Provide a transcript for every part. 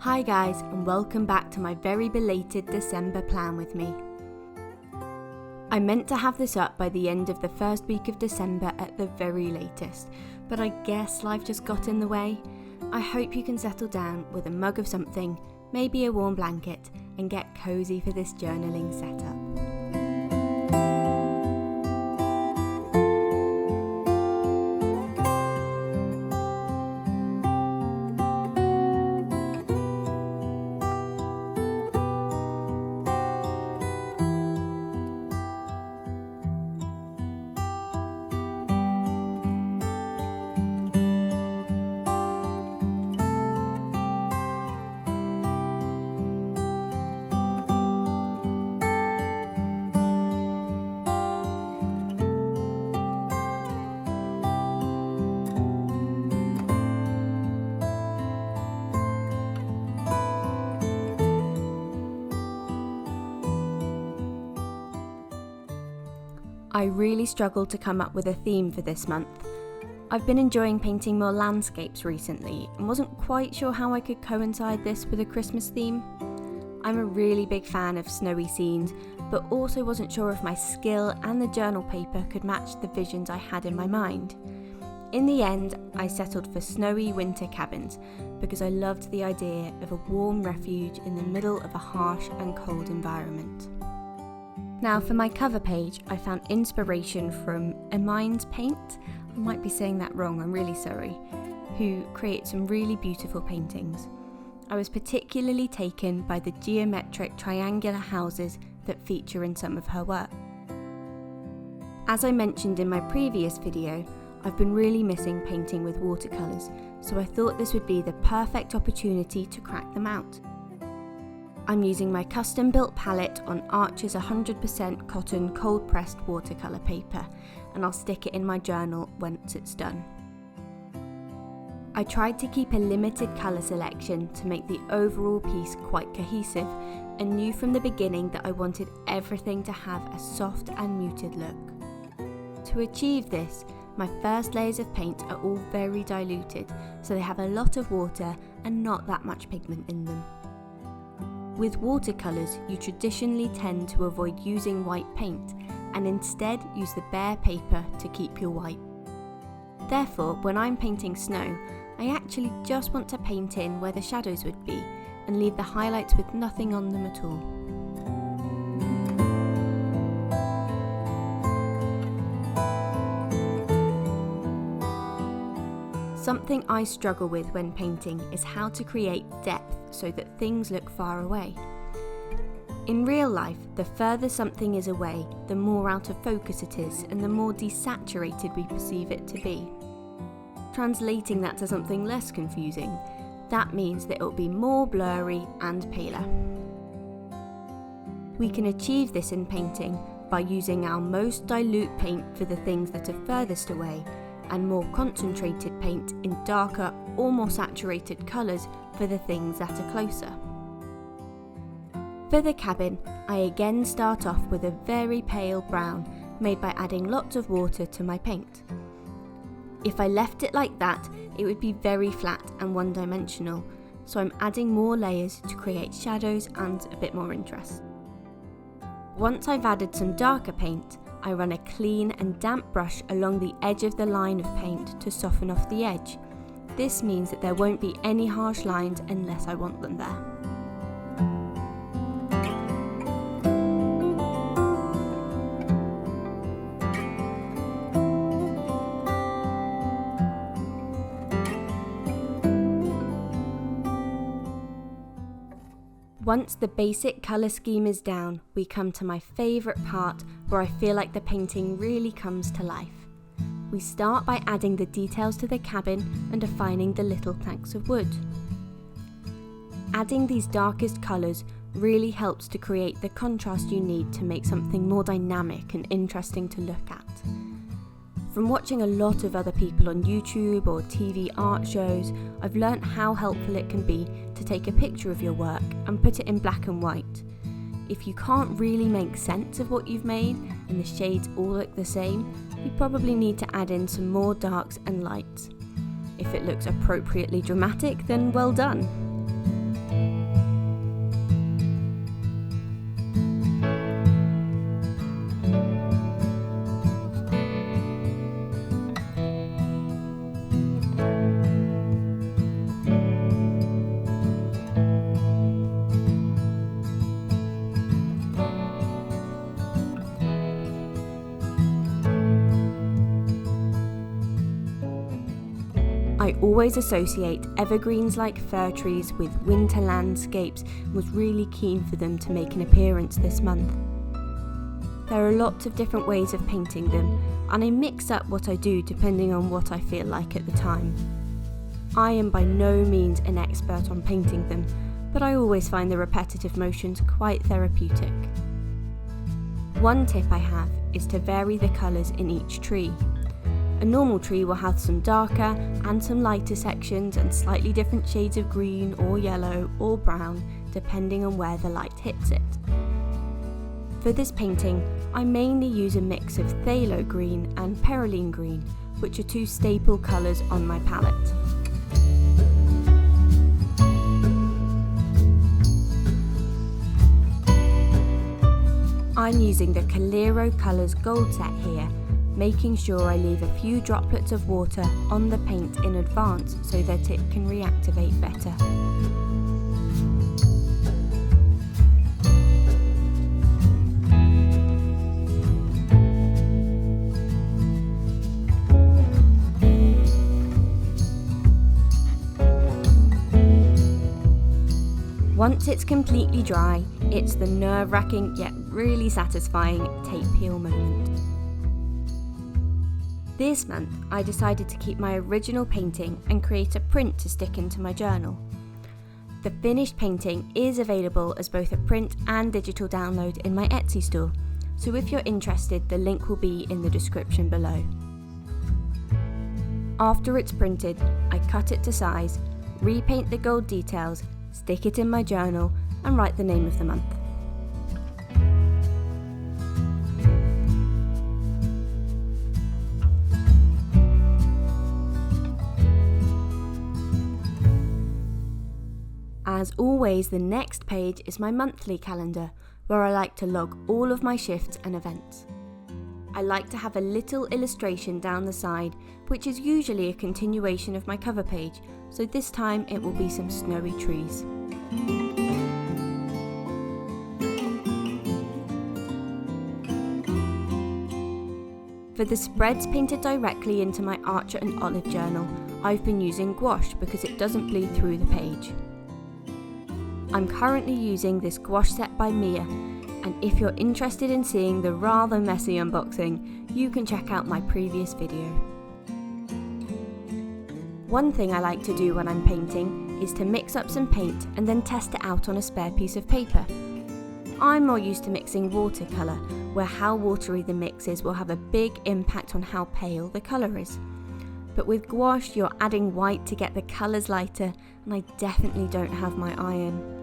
Hi guys, and welcome back to my very belated December plan with me. I meant to have this up by the end of the first week of December at the very latest, but I guess life just got in the way. I hope you can settle down with a mug of something, maybe a warm blanket, and get cozy for this journaling setup. I really struggled to come up with a theme for this month. I've been enjoying painting more landscapes recently and wasn't quite sure how I could coincide this with a Christmas theme. I'm a really big fan of snowy scenes, but also wasn't sure if my skill and the journal paper could match the visions I had in my mind. In the end, I settled for snowy winter cabins because I loved the idea of a warm refuge in the middle of a harsh and cold environment. Now for my cover page, I found inspiration from Emine's Paint, I might be saying that wrong, I'm really sorry, who creates some really beautiful paintings. I was particularly taken by the geometric triangular houses that feature in some of her work. As I mentioned in my previous video, I've been really missing painting with watercolours, so I thought this would be the perfect opportunity to crack them out. I'm using my custom built palette on Archer's 100% cotton cold pressed watercolour paper, and I'll stick it in my journal once it's done. I tried to keep a limited colour selection to make the overall piece quite cohesive, and knew from the beginning that I wanted everything to have a soft and muted look. To achieve this, my first layers of paint are all very diluted, so they have a lot of water and not that much pigment in them. With watercolours, you traditionally tend to avoid using white paint and instead use the bare paper to keep your white. Therefore, when I'm painting snow, I actually just want to paint in where the shadows would be and leave the highlights with nothing on them at all. Something I struggle with when painting is how to create depth so that things look far away. In real life, the further something is away, the more out of focus it is and the more desaturated we perceive it to be. Translating that to something less confusing, that means that it will be more blurry and paler. We can achieve this in painting by using our most dilute paint for the things that are furthest away and more concentrated paint in darker or more saturated colours for the things that are closer. For the cabin, I again start off with a very pale brown made by adding lots of water to my paint. If I left it like that, it would be very flat and one-dimensional, so I'm adding more layers to create shadows and a bit more interest. Once I've added some darker paint, I run a clean and damp brush along the edge of the line of paint to soften off the edge. This means that there won't be any harsh lines unless I want them there. Once the basic colour scheme is down, we come to my favourite part where I feel like the painting really comes to life. We start by adding the details to the cabin and defining the little planks of wood. Adding these darkest colours really helps to create the contrast you need to make something more dynamic and interesting to look at. From watching a lot of other people on YouTube or TV art shows, I've learnt how helpful it can be to take a picture of your work and put it in black and white. If you can't really make sense of what you've made and the shades all look the same, you probably need to add in some more darks and lights. If it looks appropriately dramatic, then well done. I always associate evergreens like fir trees with winter landscapes and was really keen for them to make an appearance this month. There are lots of different ways of painting them, and I mix up what I do depending on what I feel like at the time. I am by no means an expert on painting them, but I always find the repetitive motions quite therapeutic. One tip I have is to vary the colours in each tree. A normal tree will have some darker and some lighter sections and slightly different shades of green or yellow or brown depending on where the light hits it. For this painting, I mainly use a mix of phthalo green and perylene green, which are two staple colours on my palette. I'm using the Coliro Colours Gold Set here, making sure I leave a few droplets of water on the paint in advance so that it can reactivate better. Once it's completely dry, it's the nerve-wracking yet really satisfying tape peel moment. This month, I decided to keep my original painting and create a print to stick into my journal. The finished painting is available as both a print and digital download in my Etsy store, so if you're interested, the link will be in the description below. After it's printed, I cut it to size, repaint the gold details, stick it in my journal, and write the name of the month. As always, the next page is my monthly calendar, where I like to log all of my shifts and events. I like to have a little illustration down the side, which is usually a continuation of my cover page, so this time it will be some snowy trees. For the spreads painted directly into my Archer and Olive journal, I've been using gouache because it doesn't bleed through the page. I'm currently using this gouache set by Miya, and if you're interested in seeing the rather messy unboxing, you can check out my previous video. One thing I like to do when I'm painting is to mix up some paint and then test it out on a spare piece of paper. I'm more used to mixing watercolour, where how watery the mix is will have a big impact on how pale the colour is. But with gouache, you're adding white to get the colours lighter, and I definitely don't have my iron.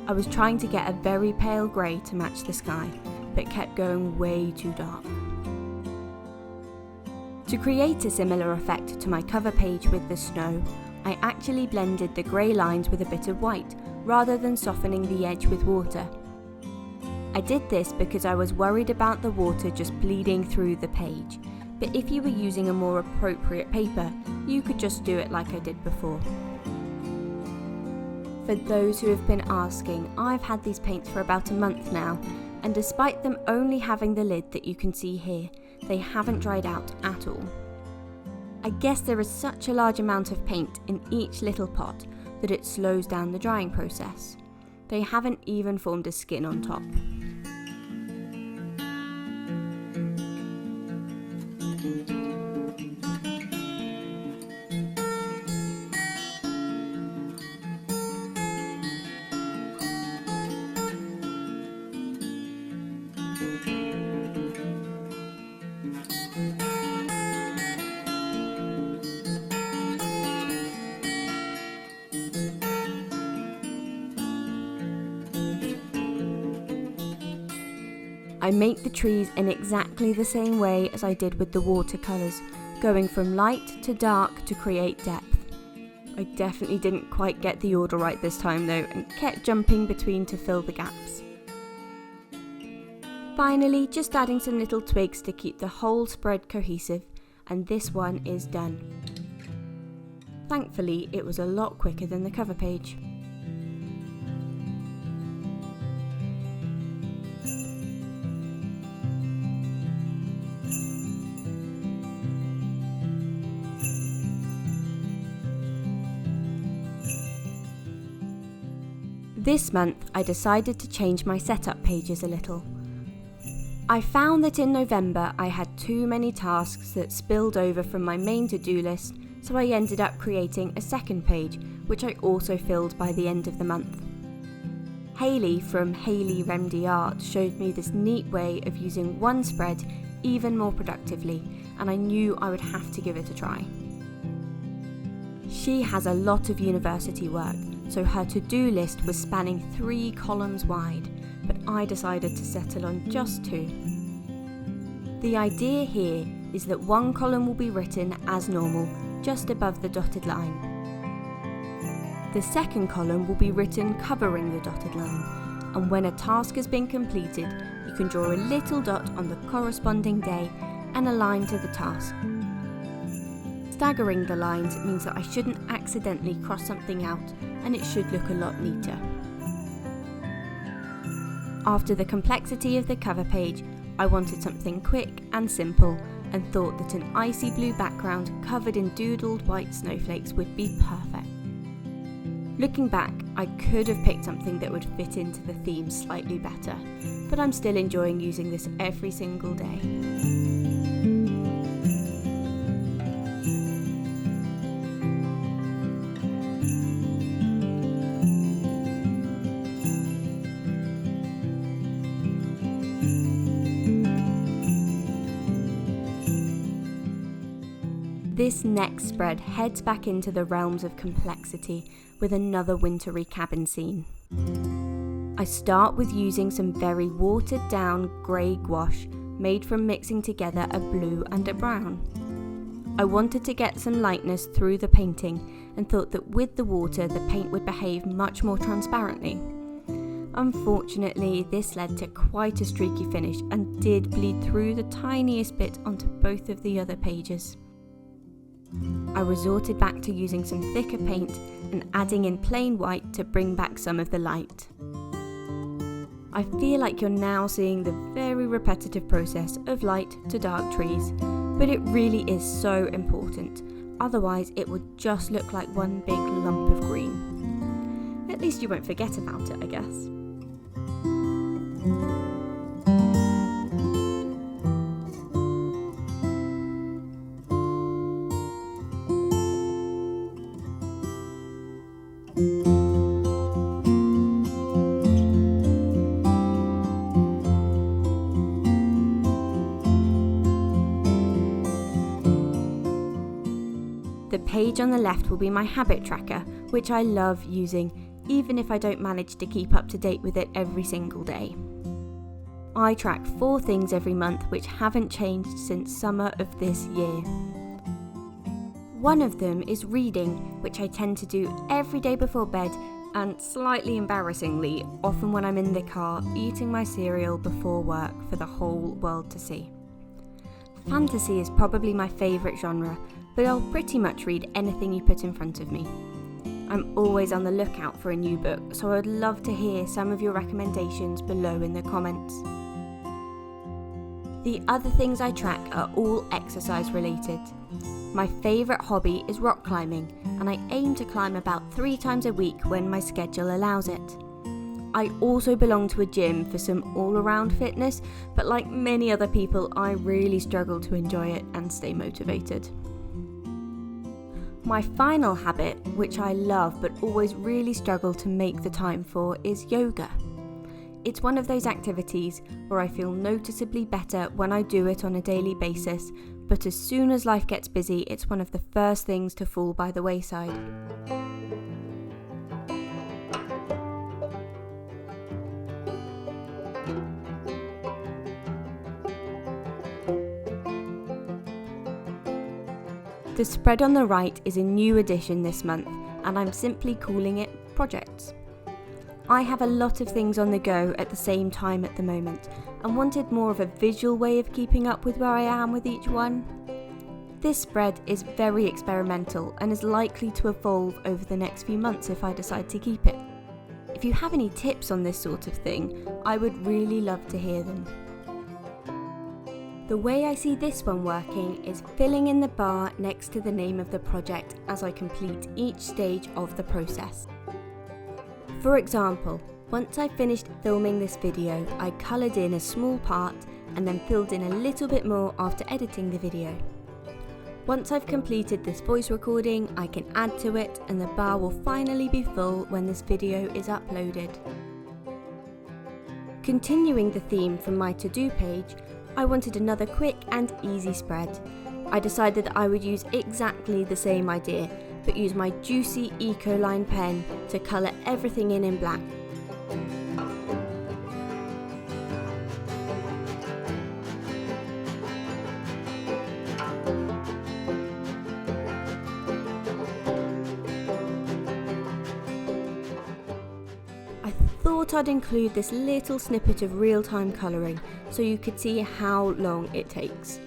I was trying to get a very pale grey to match the sky, but kept going way too dark. To create a similar effect to my cover page with the snow, I actually blended the grey lines with a bit of white, rather than softening the edge with water. I did this because I was worried about the water just bleeding through the page, but if you were using a more appropriate paper, you could just do it like I did before. For those who have been asking, I've had these paints for about a month now, and despite them only having the lid that you can see here, they haven't dried out at all. I guess there is such a large amount of paint in each little pot that it slows down the drying process. They haven't even formed a skin on top. I make the trees in exactly the same way as I did with the watercolours, going from light to dark to create depth. I definitely didn't quite get the order right this time though, and kept jumping between to fill the gaps. Finally, just adding some little twigs to keep the whole spread cohesive, and this one is done. Thankfully, it was a lot quicker than the cover page. This month I decided to change my setup pages a little. I found that in November I had too many tasks that spilled over from my main to-do list, so I ended up creating a second page, which I also filled by the end of the month. Hayley from Hayley Remedy Art showed me this neat way of using one spread even more productively, and I knew I would have to give it a try. She has a lot of university work, so her to-do list was spanning 3 columns wide, but I decided to settle on just 2. The idea here is that one column will be written as normal, just above the dotted line. The second column will be written covering the dotted line, and when a task has been completed, you can draw a little dot on the corresponding day and align to the task. Staggering the lines means that I shouldn't accidentally cross something out, and it should look a lot neater. After the complexity of the cover page, I wanted something quick and simple, and thought that an icy blue background covered in doodled white snowflakes would be perfect. Looking back, I could have picked something that would fit into the theme slightly better, but I'm still enjoying using this every single day. This next spread heads back into the realms of complexity with another wintry cabin scene. I start with using some very watered down grey gouache made from mixing together a blue and a brown. I wanted to get some lightness through the painting and thought that with the water the paint would behave much more transparently. Unfortunately, this led to quite a streaky finish and did bleed through the tiniest bit onto both of the other pages. I resorted back to using some thicker paint and adding in plain white to bring back some of the light. I feel like you're now seeing the very repetitive process of light to dark trees, but it really is so important, otherwise it would just look like one big lump of green. At least you won't forget about it, I guess. The page on the left will be my habit tracker, which I love using, even if I don't manage to keep up to date with it every single day. I track 4 things every month which haven't changed since summer of this year. One of them is reading, which I tend to do every day before bed, and slightly embarrassingly, often when I'm in the car eating my cereal before work for the whole world to see. Fantasy is probably my favourite genre, but I'll pretty much read anything you put in front of me. I'm always on the lookout for a new book, so I would love to hear some of your recommendations below in the comments. The other things I track are all exercise related. My favourite hobby is rock climbing, and I aim to climb about 3 times a week when my schedule allows it. I also belong to a gym for some all-around fitness, but like many other people, I really struggle to enjoy it and stay motivated. My final habit, which I love but always really struggle to make the time for, is yoga. It's one of those activities where I feel noticeably better when I do it on a daily basis, but as soon as life gets busy, it's one of the first things to fall by the wayside. The spread on the right is a new addition this month, and I'm simply calling it Projects. I have a lot of things on the go at the same time at the moment, and wanted more of a visual way of keeping up with where I am with each one. This spread is very experimental and is likely to evolve over the next few months if I decide to keep it. If you have any tips on this sort of thing, I would really love to hear them. The way I see this one working is filling in the bar next to the name of the project as I complete each stage of the process. For example, once I finished filming this video, I coloured in a small part and then filled in a little bit more after editing the video. Once I've completed this voice recording, I can add to it and the bar will finally be full when this video is uploaded. Continuing the theme from my to-do page, I wanted another quick and easy spread. I decided that I would use exactly the same idea, but use my juicy Ecoline pen to colour everything in black. I thought I'd include this little snippet of real-time colouring so you could see how long it takes.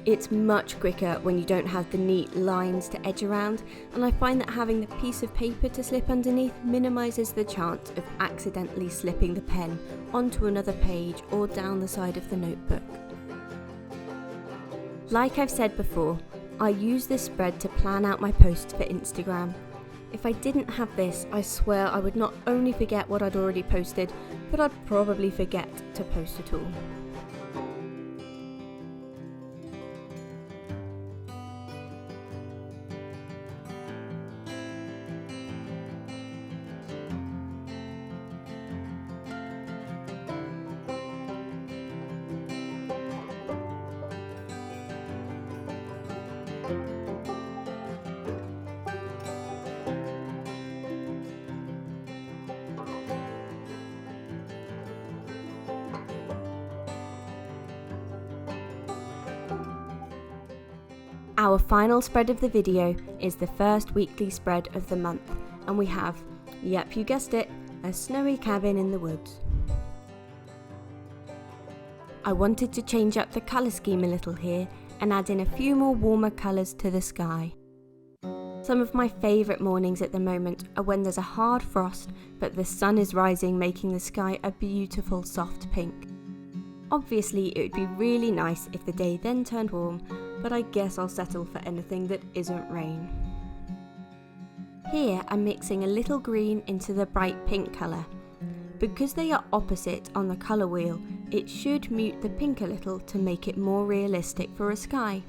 It's much quicker when you don't have the neat lines to edge around, and I find that having the piece of paper to slip underneath minimises the chance of accidentally slipping the pen onto another page or down the side of the notebook. Like I've said before, I use this spread to plan out my posts for Instagram. If I didn't have this, I swear I would not only forget what I'd already posted, but I'd probably forget to post at all. Our final spread of the video is the first weekly spread of the month, and we have, yep you guessed it, a snowy cabin in the woods. I wanted to change up the colour scheme a little here and add in a few more warmer colours to the sky. Some of my favourite mornings at the moment are when there's a hard frost but the sun is rising, making the sky a beautiful soft pink. Obviously it would be really nice if the day then turned warm, but I guess I'll settle for anything that isn't rain. Here I'm mixing a little green into the bright pink colour. Because they are opposite on the colour wheel, it should mute the pink a little to make it more realistic for a sky.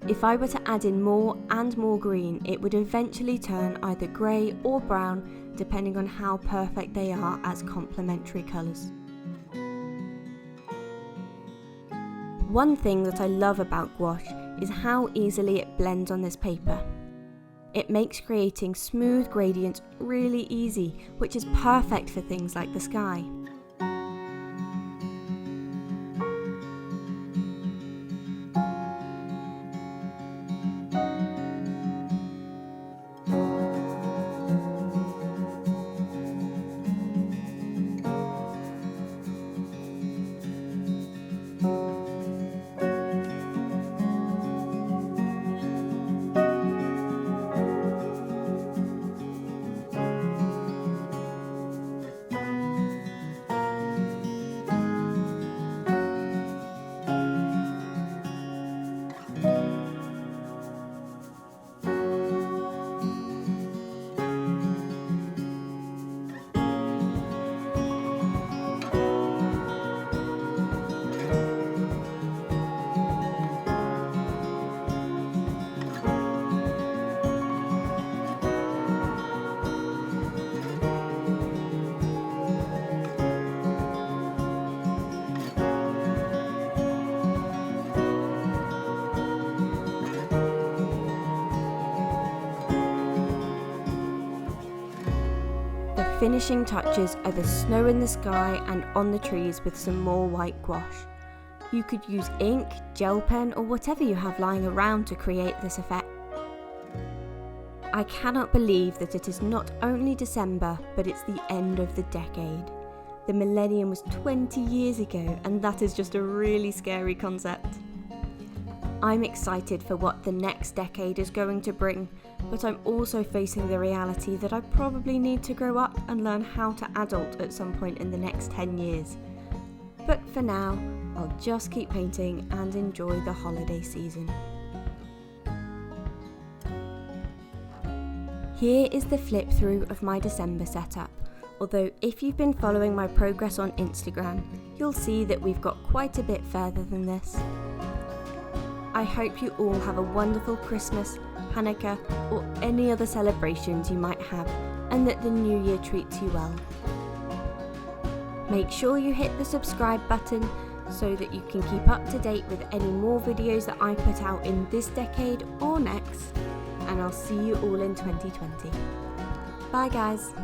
If I were to add in more and more green, it would eventually turn either grey or brown, depending on how perfect they are as complementary colours. One thing that I love about gouache is how easily it blends on this paper. It makes creating smooth gradients really easy, which is perfect for things like the sky. Finishing touches are the snow in the sky and on the trees with some more white gouache. You could use ink, gel pen or whatever you have lying around to create this effect. I cannot believe that it is not only December, but it's the end of the decade. The millennium was 20 years ago, and that is just a really scary concept. I'm excited for what the next decade is going to bring, but I'm also facing the reality that I probably need to grow up and learn how to adult at some point in the next 10 years. But for now, I'll just keep painting and enjoy the holiday season. Here is the flip through of my December setup, although if you've been following my progress on Instagram, you'll see that we've got quite a bit further than this. I hope you all have a wonderful Christmas, Hanukkah, or any other celebrations you might have, and that the new year treats you well. Make sure you hit the subscribe button so that you can keep up to date with any more videos that I put out in this decade or next, and I'll see you all in 2020. Bye guys!